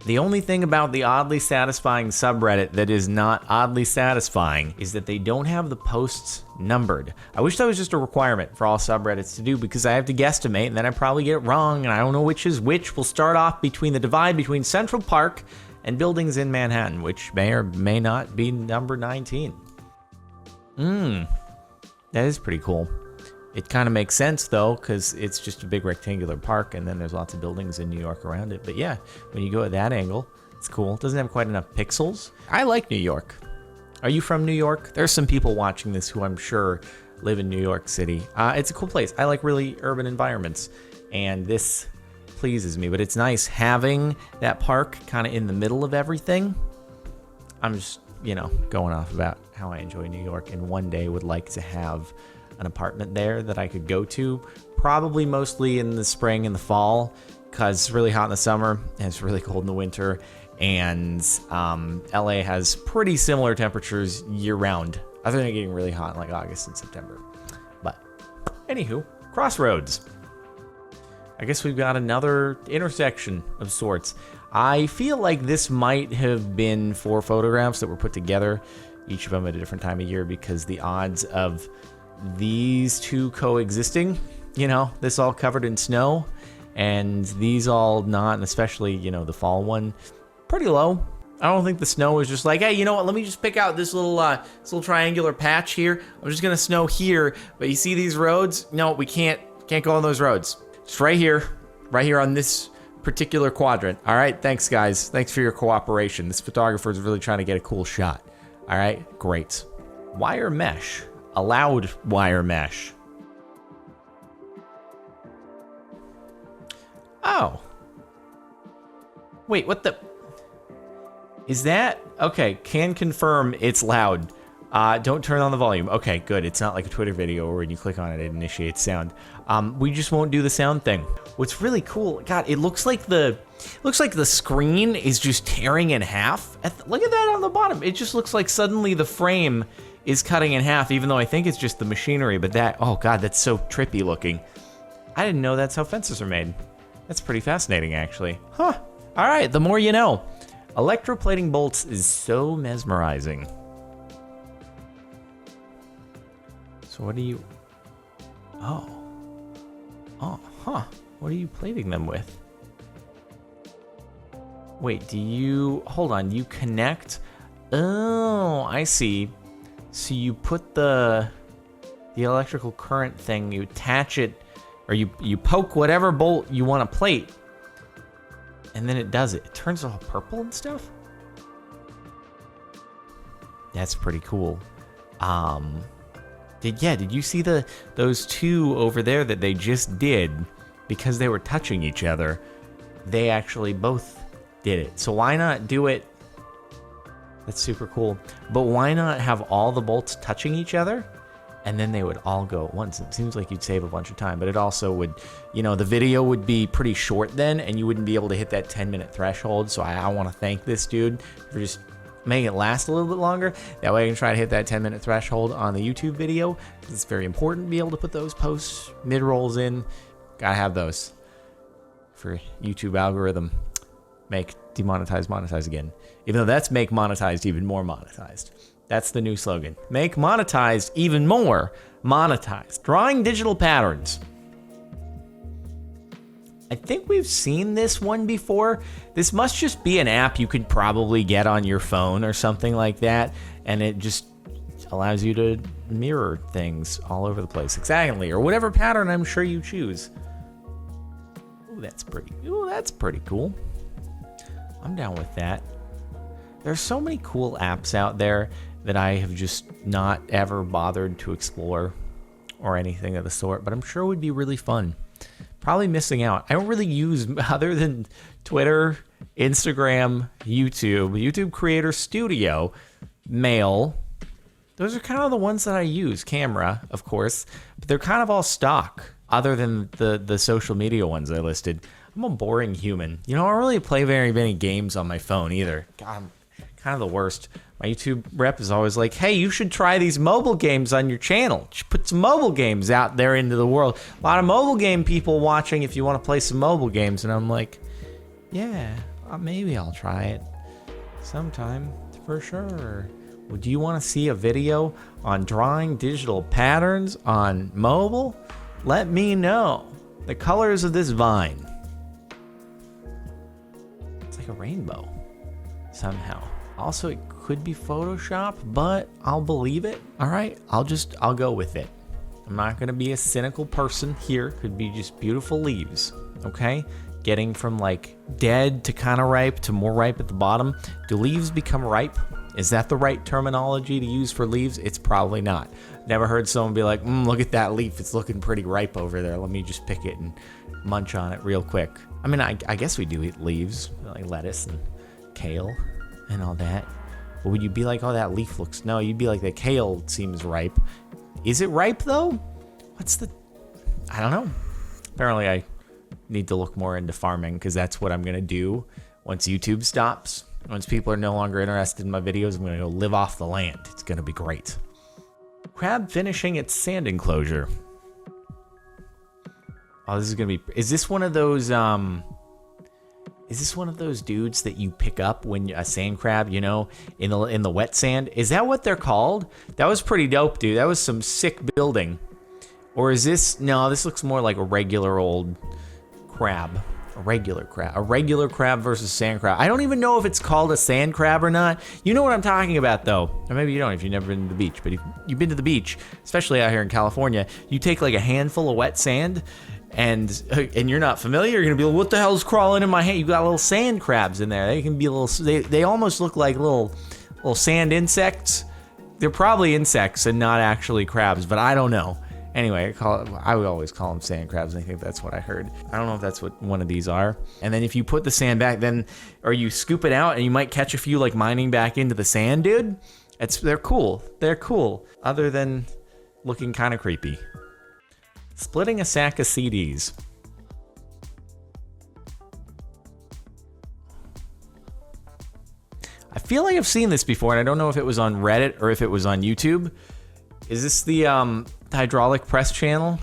The only thing about the oddly satisfying subreddit that is not oddly satisfying is that they don't have the posts numbered. I wish that was just a requirement for all subreddits to do, because I have to guesstimate and then I probably get it wrong and I don't know which is which. We'll start off between the divide between Central Park and buildings in Manhattan, which may or may not be number 19. That is pretty cool. It kind of makes sense, though, because it's just a big rectangular park, and then there's lots of buildings in New York around it. But yeah, when you go at that angle, it's cool. It doesn't have quite enough pixels. I like New York. Are you from New York? There's some people watching this who I'm sure live in New York City. It's a cool place. I like really urban environments, and this pleases me. But it's nice having that park kind of in the middle of everything. I'm just, going off about how I enjoy New York, and one day would like to have an apartment there that I could go to, probably mostly in the spring and the fall, because it's really hot in the summer and it's really cold in the winter, and LA has pretty similar temperatures year round, other than it getting really hot in like August and September. But anywho, Crossroads. I guess we've got another intersection of sorts. I feel like this might have been 4 photographs that were put together, each of them at a different time of year, because the odds of these two coexisting, this all covered in snow and these all not, and especially, the fall one, pretty low. I don't think the snow is just like, hey, you know what, let me just pick out this little triangular patch here. I'm just gonna snow here, but you see these roads? No, we can't go on those roads. Just right here on this particular quadrant. All right, thanks guys. Thanks for your cooperation. This photographer is really trying to get a cool shot. All right, great. Wire mesh. Allowed wire mesh. Oh. Wait, what the? Is that? Okay, can confirm it's loud. Don't turn on the volume. Okay, good. It's not like a Twitter video where when you click on it, it initiates sound. We just won't do the sound thing. What's really cool, God, it looks like the screen is just tearing in half. Look at that on the bottom. It just looks like suddenly the frame is cutting in half, even though I think it's just the machinery, but oh God, that's so trippy looking. I didn't know that's how fences are made. That's pretty fascinating, actually. Huh. All right, the more you know. Electroplating bolts is so mesmerizing. So what do you... Oh, huh. What are you plating them with? Wait, hold on, you connect? Oh, I see. So you put the electrical current thing, you attach it, or you poke whatever bolt you want to plate, and then it does it. It turns all purple and stuff? That's pretty cool. Did you see those two over there that they just did? Because they were touching each other, they actually both did it. So why not do it? That's super cool. But why not have all the bolts touching each other, and then they would all go at once? It seems like you'd save a bunch of time, but it also would, the video would be pretty short then, and you wouldn't be able to hit that 10-minute threshold. So I want to thank this dude for just making it last a little bit longer. That way I can try to hit that 10-minute threshold on the YouTube video. It's very important to be able to put those post mid-rolls in. Gotta have those for YouTube algorithm. Make demonetize, monetize again. Even though that's make monetized even more monetized. That's the new slogan. Make monetized even more monetized. Drawing digital patterns. I think we've seen this one before. This must just be an app you could probably get on your phone or something like that, and it just allows you to mirror things all over the place hexagonally, or whatever pattern I'm sure you choose. Ooh, that's pretty cool. I'm down with that. There's so many cool apps out there that I have just not ever bothered to explore or anything of the sort, but I'm sure it would be really fun. Probably missing out. I don't really use, other than Twitter, Instagram, YouTube Creator Studio, Mail. Those are kind of the ones that I use. Camera, of course, but they're kind of all stock, other than the social media ones I listed. I'm a boring human. I don't really play very many games on my phone either. God, I'm kind of the worst. My YouTube rep is always like, hey, you should try these mobile games on your channel. Just put some mobile games out there into the world. A lot of mobile game people watching if you want to play some mobile games. And I'm like, yeah, maybe I'll try it sometime for sure. Well, do you want to see a video on drawing digital patterns on mobile? Let me know. The colors of this vine. It's like a rainbow somehow. Also, it could be Photoshop, but I'll believe it. All right, I'll go with it. I'm not gonna be a cynical person here. Could be just beautiful leaves, okay? Getting from like dead to kind of ripe to more ripe at the bottom. Do leaves become ripe? Is that the right terminology to use for leaves? It's probably not. Never heard someone be like, look at that leaf. It's looking pretty ripe over there. Let me just pick it and munch on it real quick. I mean, I guess we do eat leaves, like lettuce and kale and all that. But would you be like, oh, that leaf looks... No, you'd be like, the kale seems ripe. Is it ripe, though? I don't know. Apparently, I need to look more into farming because that's what I'm going to do once YouTube stops. Once people are no longer interested in my videos, I'm going to go live off the land. It's going to be great. Crab finishing its sand enclosure. Oh, this is going to be... Is this one of those... Is this one of those dudes that you pick up when a sand crab, you know, in the wet sand? Is that what they're called? That was pretty dope, dude. That was some sick building. Or is this... No, this looks more like a regular old crab. A regular crab versus sand crab. I don't even know if it's called a sand crab or not. You know what I'm talking about, though. Or maybe you don't if you've never been to the beach. But if you've been to the beach, especially out here in California, you take like a handful of wet sand and you're not familiar, you're gonna be like, what the hell's crawling in my hand? You got little sand crabs in there. They can be they almost look like little sand insects. They're probably insects and not actually crabs, but I don't know. Anyway, I would always call them sand crabs, and I think that's what I heard. I don't know if that's what one of these are. And then if you put the sand back, or you scoop it out, and you might catch a few like mining back into the sand, dude. They're cool. They're cool. Other than looking kind of creepy. Splitting a sack of CDs. I feel like I've seen this before, and I don't know if it was on Reddit or if it was on YouTube. Is this the hydraulic press channel?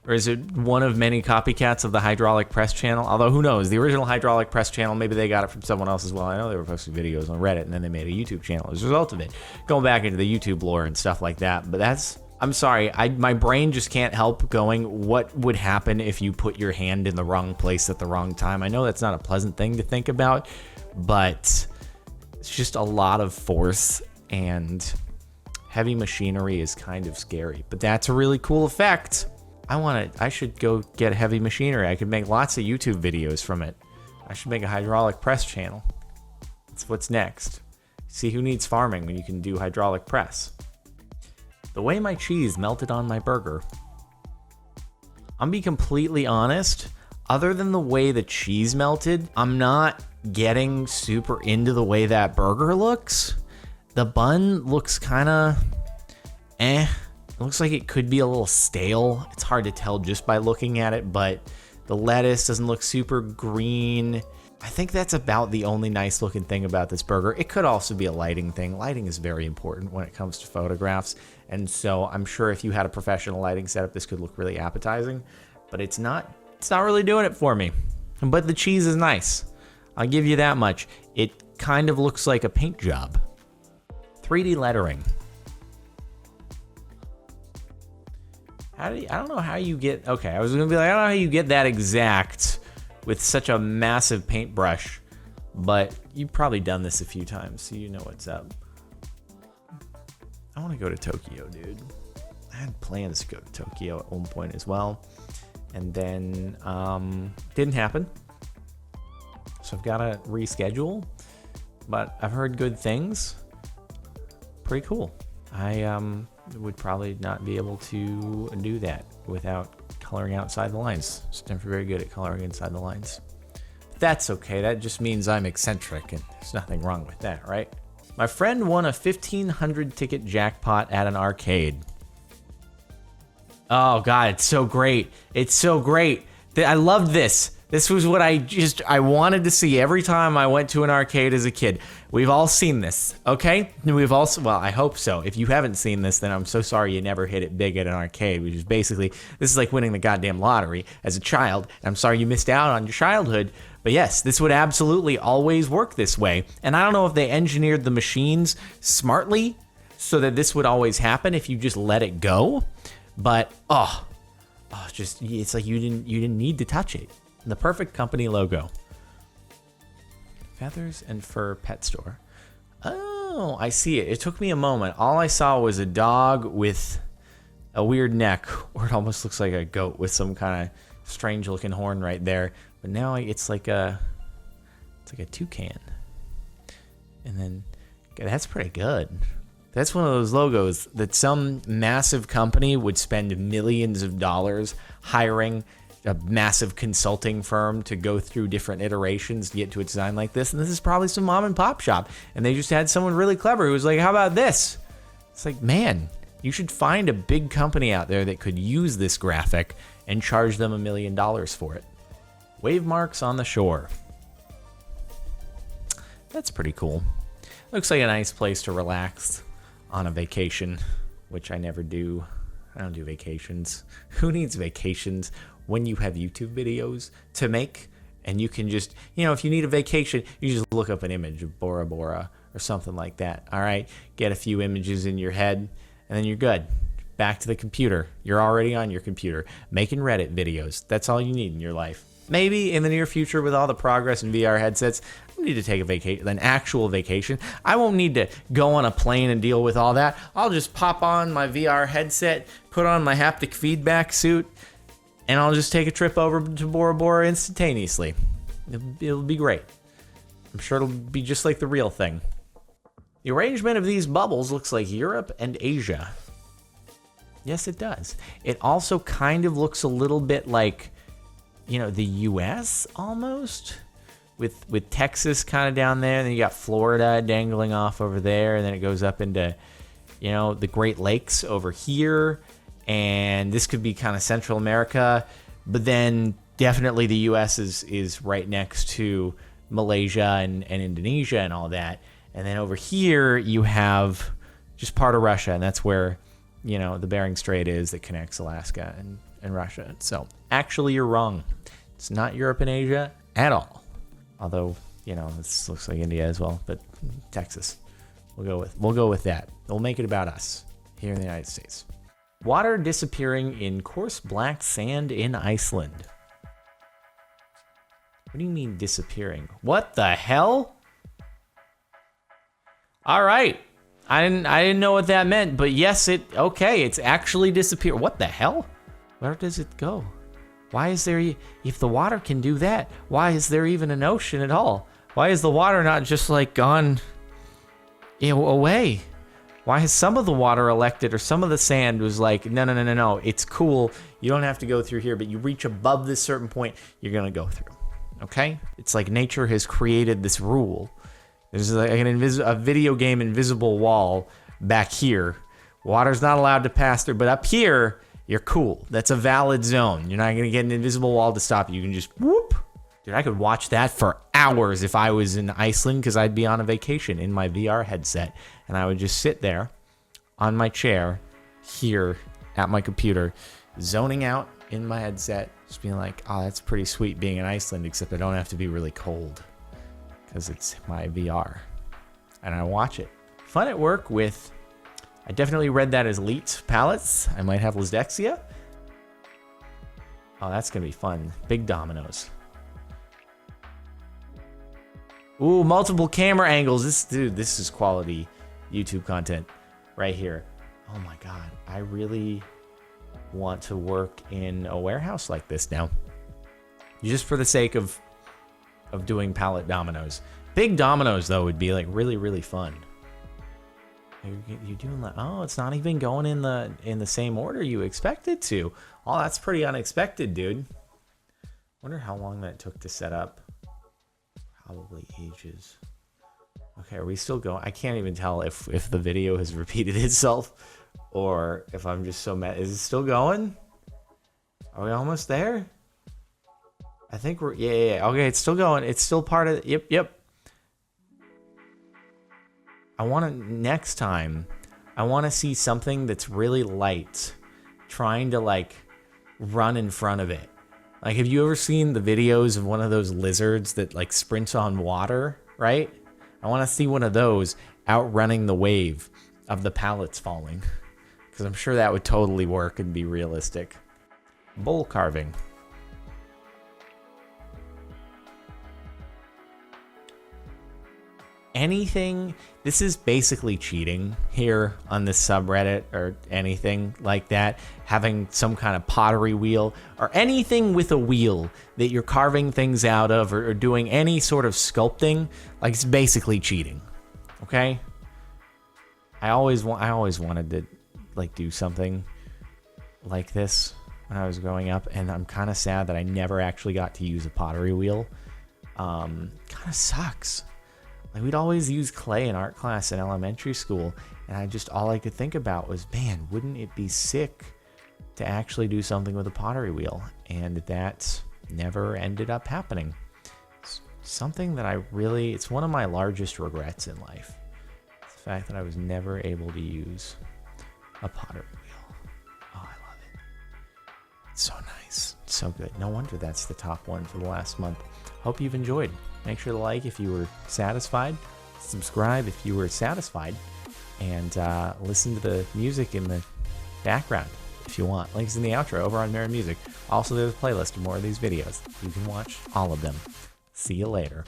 Or is it one of many copycats of the hydraulic press channel? Although, who knows? The original hydraulic press channel, maybe they got it from someone else as well. I know they were posting videos on Reddit, and then they made a YouTube channel as a result of it. Going back into the YouTube lore and stuff like that. But that's... I'm sorry, my brain just can't help going, what would happen if you put your hand in the wrong place at the wrong time? I know that's not a pleasant thing to think about, but it's just a lot of force, and heavy machinery is kind of scary. But that's a really cool effect. I should go get heavy machinery. I could make lots of YouTube videos from it. I should make a hydraulic press channel. That's what's next. See who needs farming when you can do hydraulic press. The way my cheese melted on my burger. I'm be completely honest, other than the way the cheese melted, I'm not getting super into the way that burger looks. The bun looks kind of It looks like it could be a little stale. It's hard to tell just by looking at it, but the lettuce doesn't look super green. I think that's about the only nice looking thing about this burger. It could also be a lighting thing. Lighting is very important when it comes to photographs. And so I'm sure if you had a professional lighting setup, this could look really appetizing, but it's not really doing it for me. But the cheese is nice. I'll give you that much. It kind of looks like a paint job. 3D lettering. I don't know how you get, okay, I was gonna be like, I don't know how you get that exact with such a massive paintbrush, but you've probably done this a few times, so you know what's up. I want to go to Tokyo, dude. I had plans to go to Tokyo at one point as well, and then didn't happen. So I've got to reschedule, but I've heard good things. Pretty cool. I would probably not be able to do that without coloring outside the lines. Just never very good at coloring inside the lines. But that's okay. That just means I'm eccentric, and there's nothing wrong with that, right? My friend won a 1,500 ticket jackpot at an arcade. Oh God, it's so great. It's so great. I loved this. This was what I wanted to see every time I went to an arcade as a kid. We've all seen this, okay? We've also, well, I hope so. If you haven't seen this, then I'm so sorry you never hit it big at an arcade, which is basically, this is like winning the goddamn lottery as a child. I'm sorry you missed out on your childhood, But yes, this would absolutely always work this way. And I don't know if they engineered the machines smartly so that this would always happen if you just let it go. But just it's like you didn't need to touch it. The perfect company logo. Feathers and fur pet store. Oh, I see it. It took me a moment. All I saw was a dog with a weird neck, or it almost looks like a goat with some kind of strange looking horn right there. But now it's like a toucan. And then that's pretty good. That's one of those logos that some massive company would spend millions of dollars hiring a massive consulting firm to go through different iterations to get to a design like this. And this is probably some mom and pop shop. And they just had someone really clever who was like, how about this? It's like, man, you should find a big company out there that could use this graphic and charge them $1 million for it. Wave marks on the shore. That's pretty cool. Looks like a nice place to relax on a vacation, which I never do. I don't do vacations. Who needs vacations when you have YouTube videos to make? And you can just, if you need a vacation, you just look up an image of Bora Bora or something like that. All right, get a few images in your head, and then you're good. Back to the computer. You're already on your computer making Reddit videos. That's all you need in your life. Maybe in the near future, with all the progress in VR headsets, I don't need to take a vacation, an actual vacation. I won't need to go on a plane and deal with all that. I'll just pop on my VR headset, put on my haptic feedback suit, and I'll just take a trip over to Bora Bora instantaneously. It'll be great. I'm sure it'll be just like the real thing. The arrangement of these bubbles looks like Europe and Asia. Yes, it does. It also kind of looks a little bit like, the U.S. almost, with Texas kind of down there, and then you got Florida dangling off over there, and then it goes up into, the Great Lakes over here, and this could be kind of Central America, but then definitely the U.S. is right next to Malaysia and Indonesia and all that, and then over here you have just part of Russia, and that's where, the Bering Strait is that connects Alaska and Russia. So actually you're wrong. It's not Europe and Asia at all. Although, this looks like India as well, but Texas. We'll go with that. We'll make it about us here in the United States. Water disappearing in coarse black sand in Iceland. What do you mean disappearing? What the hell? All right. I didn't know what that meant, but yes, it's actually disappeared. What the hell? Where does it go? Why is there, if the water can do that, why is there even an ocean at all? Why is the water not just like gone away? Why has some of the water elected, or some of the sand was like, no, it's cool. You don't have to go through here, but you reach above this certain point, you're going to go through. Okay? It's like nature has created this rule. There's like a video game invisible wall back here. Water's not allowed to pass through, but up here, you're cool. That's a valid zone. You're not going to get an invisible wall to stop you. You can just whoop. Dude, I could watch that for hours if I was in Iceland, because I'd be on a vacation in my VR headset, and I would just sit there on my chair here at my computer, zoning out in my headset, just being like, oh, that's pretty sweet being in Iceland, except I don't have to be really cold because it's my VR. And I watch it. Fun at work with, I definitely read that as elite palettes. I might have Lisdexia. Oh, that's going to be fun. Big dominoes. Ooh, multiple camera angles. This is quality YouTube content right here. Oh my God. I really want to work in a warehouse like this now. Just for the sake of doing pallet dominoes. Big dominoes, though, would be like really, really fun. You're doing like, oh, it's not even going in the same order you expect it to. Oh, that's pretty unexpected, dude. Wonder how long that took to set up. Probably ages. Okay, are we still going? I can't even tell if the video has repeated itself or if I'm just so mad. Is it still going? Are we almost there? I think we're, yeah. Okay, it's still going. It's still part of, yep. Next time, I want to see something that's really light trying to like run in front of it. Like, have you ever seen the videos of one of those lizards that like sprints on water, right? I want to see one of those outrunning the wave of the pallets falling, because I'm sure that would totally work and be realistic. Bowl carving. Anything, this is basically cheating here on this subreddit, or anything like that. Having some kind of pottery wheel or anything with a wheel that you're carving things out of, or doing any sort of sculpting, like, it's basically cheating. Okay? I always wanted to like do something like this when I was growing up, and I'm kind of sad that I never actually got to use a pottery wheel. Kind of sucks. Like, we'd always use clay in art class in elementary school, and all I could think about was, man, wouldn't it be sick to actually do something with a pottery wheel? And that never ended up happening. It's something that it's one of my largest regrets in life. It's the fact that I was never able to use a pottery wheel. Oh, I love it. It's so nice. It's so good. No wonder that's the top one for the last month. Hope you've enjoyed. Make sure to like if you were satisfied, subscribe if you were satisfied, and listen to the music in the background if you want. Links in the outro over on Mirror Music. Also, there's a playlist of more of these videos. You can watch all of them. See you later.